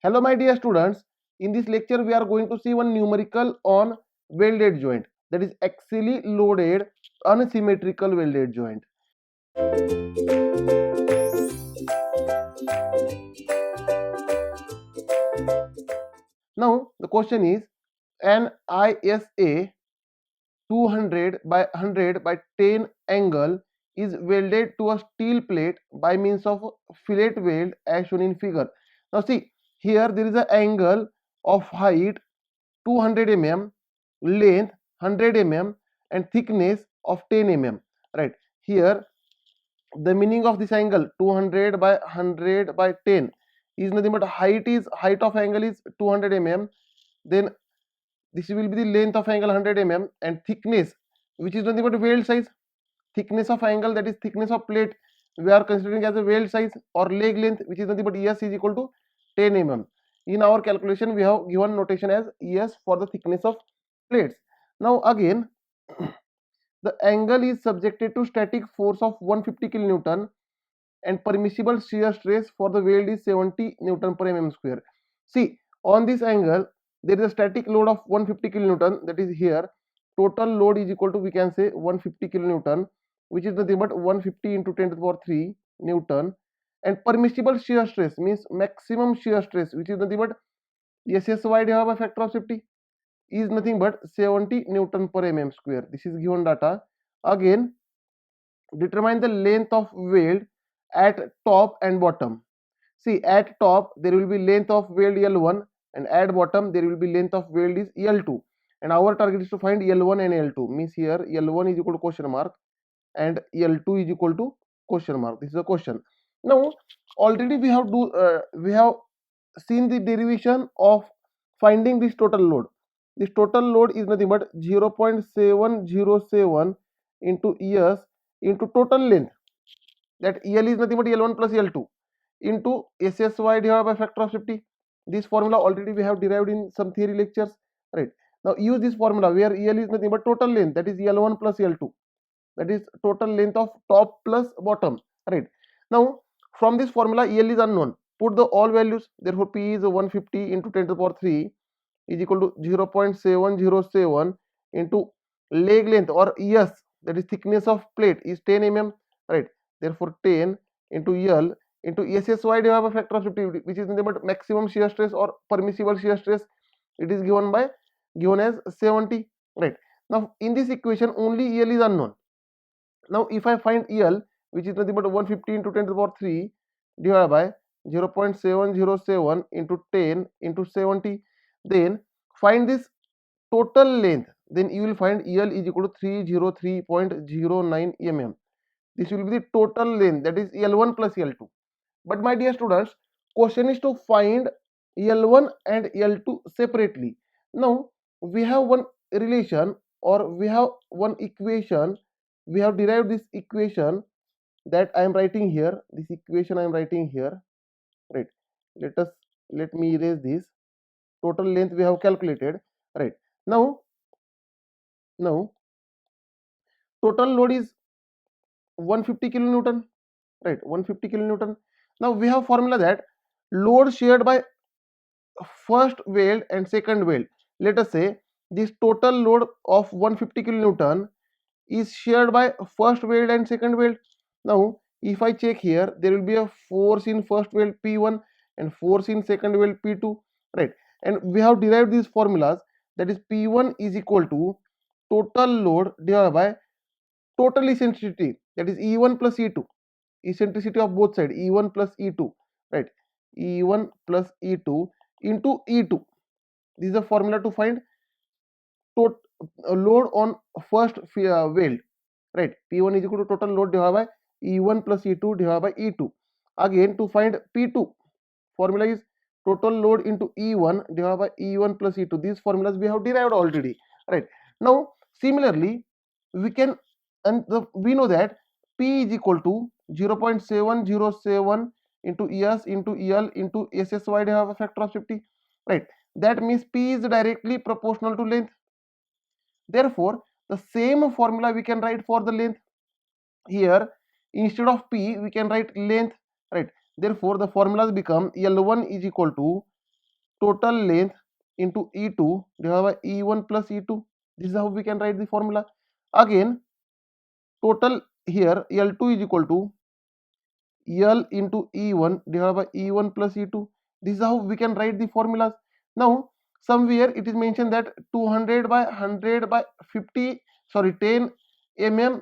Hello my dear students, in this lecture we are going to see one numerical on welded joint, that is axially loaded unsymmetrical welded joint. Now the question is, an ISA 200 by 100 by 10 angle is welded to a steel plate by means of fillet weld as shown in figure. Now see, here there is an angle of height 200 mm, length 100 mm and thickness of 10 mm. Right, here the meaning of this angle 200 by 100 by 10 is nothing but height of angle is 200 mm, then this will be the length of angle 100 mm and thickness, which is nothing but weld size. Thickness of angle, that is thickness of plate, we are considering as a weld size, or leg length, which is nothing but ES is equal to 10 mm. In our calculation we have given notation as ES for the thickness of plates. Now again the angle is subjected to static force of 150 kilonewton and permissible shear stress for the weld is 70 Newton per mm square. See, on this angle there is a static load of 150 kilonewton, that is here total load is equal to, we can say, 150 kilonewton, which is nothing but 150 into 10 to the power 3 Newton, and permissible shear stress means maximum shear stress, which is nothing but SSY divided by factor of safety, is nothing but 70 Newton per mm square. This is given data. Again, determine the length of weld at top and bottom. See, at top there will be length of weld L1 and at bottom there will be length of weld is L2, and our target is to find L1 and L2, means here L1 is equal to question mark and L2 is equal to question mark. This is a question. Now already we have seen the derivation of finding this total load. This total load is nothing but 0.707 into ES into total length, that EL is nothing but L1 plus L2 into SSY divided by factor of safety. This formula already we have derived in some theory lectures, right? Now use this formula where EL is nothing but total length, that is L1 plus L2, that is total length of top plus bottom, right? Now from this formula EL is unknown, put the all values, therefore P is 150 into 10 to the power 3 is equal to 0.707 into leg length or ES, that is thickness of plate, is 10 mm, right? Therefore 10 into L into SSY divided by factor of 50, which is nothing but maximum shear stress or permissible shear stress, it is given as 70, right? Now in this equation only EL is unknown. Now if I find EL, which is nothing but 150 into 10 to the power 3 divided by 0.707 into 10 into 70, then find this total length, then you will find EL is equal to 303.09 mm. This will be the total length, that is L1 plus L2. But my dear students, question is to find L1 and L2 separately. Now we have one relation, or we have one equation, we have derived this equation that I am writing here, this equation I am writing here, right? Let me erase this. Total length we have calculated, right? Now total load is 150 kilonewton, right? 150 kilonewton. Now we have formula that load shared by first weld and second weld, let us say this total load of 150 kilonewton is shared by first weld and second weld. Now if I check here, there will be a force in first weld P1 and force in second weld P2, right? And we have derived these formulas, that is P1 is equal to total load divided by total eccentricity, that is E1 plus E2, eccentricity of both sides, E1 plus E2, right? E1 plus E2 into E2. This is a formula to find total load on first weld, right? P1 is equal to total load divided by E1 plus E2 divided by E2. Again to find P2, formula is total load into E1 divided by E1 plus E2. These formulas we have derived already, right? Now similarly we can, and we know that P is equal to 0.707 into ES into EL into SSY divided by factor of 50, right? That means P is directly proportional to length. Therefore the same formula we can write for the length. Here instead of P we can write length, right? Therefore the formulas become L1 is equal to total length into E2 divided by E1 plus E2. This is how we can write the formula. Again, total here L2 is equal to L into E1 divided by E1 plus E2. This is how we can write the formulas. Now, somewhere it is mentioned that 200 by 100 by 50, sorry, 10 mm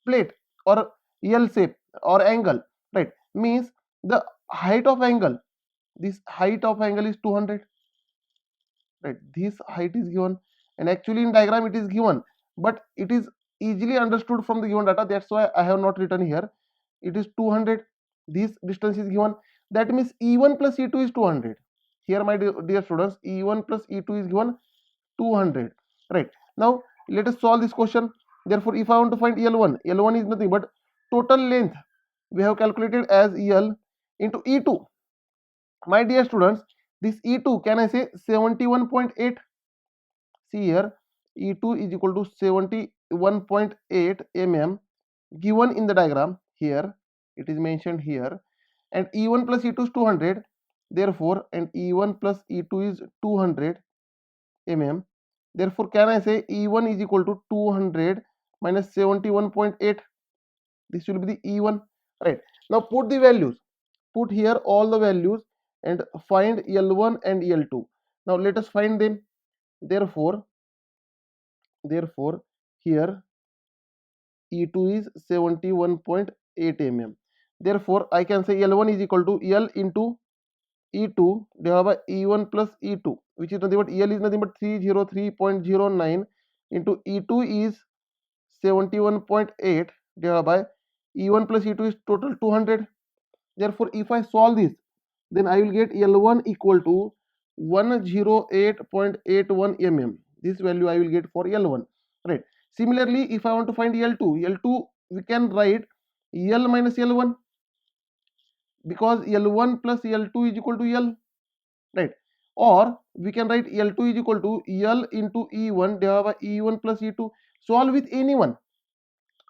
plate or L shape or angle, right? Means the height of angle, this height of angle is 200, right? This height is given, and actually in diagram it is given, but it is easily understood from the given data. That's why I have not written here. It is 200. This distance is given. That means E1 plus E2 is 200. Here, my dear students, E1 plus E2 is given 200. Right. Now, let us solve this question. Therefore, if I want to find L1, L1 is nothing but total length we have calculated as L into E2. My dear students, this E2, can I say 71.8? See here, E2 is equal to 71.8 mm given in the diagram. Here it is mentioned here, and E1 plus E2 is 200. Therefore, and E1 plus E2 is 200 mm. Therefore, can I say E1 is equal to 200 minus 71.8? This will be the E1, right? Now put the values. Put here all the values and find L1 and L2. Now let us find them. Therefore, here E2 is 71.8 mm. Therefore, I can say L1 is equal to L into E2 divided by E1 plus E2, which is nothing but L is nothing but 303.09 into E2 is 71.8 divided by E1 plus E2 is total 200. Therefore, if I solve this, then I will get L1 equal to 108.81 mm. This value I will get for L1, right? Similarly, if I want to find L2 we can write L minus L1, because L1 plus L2 is equal to L, right? Or we can write L2 is equal to L into E1 divided by E1 plus E2. Solve with anyone,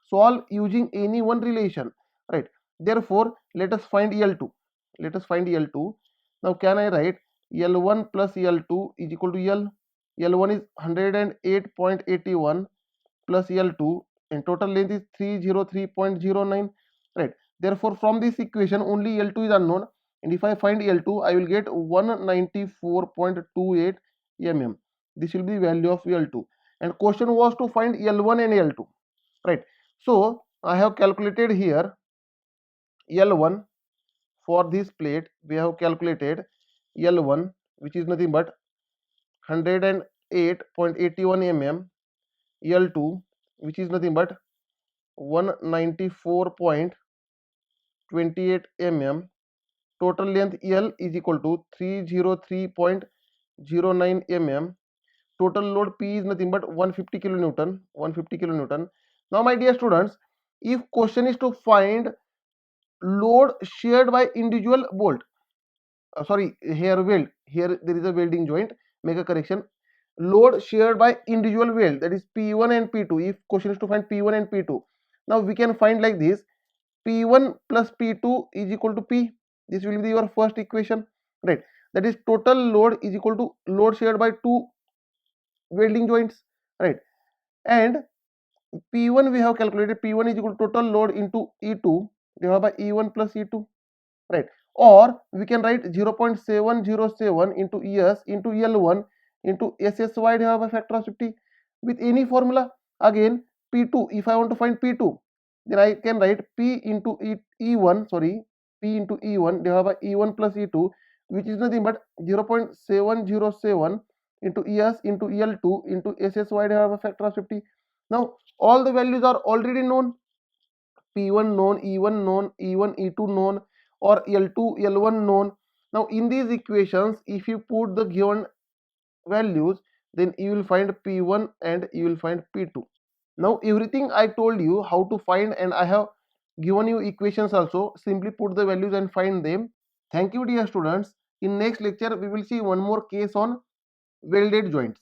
solve using any one relation, right? Therefore, let us find L2. Let us find L2. Now, can I write L1 plus L2 is equal to L? L1 is 108.81 plus L2, and total length is 303.09, right? Therefore, from this equation only L2 is unknown, and if I find L2, I will get 194.28 mm. This will be the value of L2, and question was to find L1 and L2, right? So I have calculated here L1 for this plate. We have calculated L1, which is nothing but 108.81 mm, L2, which is nothing but 194.28 mm. Total length L is equal to 303.09 mm. Total load P is nothing but 150 kilonewton. 150 kilonewton. Now, my dear students, if question is to find load shared by individual bolt, sorry, here weld, here there is a welding joint, make a correction. Load shared by individual weld, that is P1 and P2. If question is to find P1 and P2, now we can find like this: P1 plus P2 is equal to P. This will be your first equation, right? That is total load is equal to load shared by two welding joints, right? And P1 we have calculated, P1 is equal to total load into E2 divided by E1 plus E2, right? Or we can write 0.707 into ES into L1 into SSY divided by factor of 50 with any formula. Again, P2, if I want to find P2, then I can write P into E1, sorry, P into E1 divided by E1 plus E2, which is nothing but 0.707 into ES into L2 into SSY divided by factor of 50. Now, all the values are already known. P1 known, E1 known, E1, E2 known, or L2, L1 known. Now, in these equations, if you put the given values, then you will find P1 and you will find P2. Now, everything I told you how to find, and I have given you equations also. Simply put the values and find them. Thank you, dear students. In next lecture, we will see one more case on welded joints.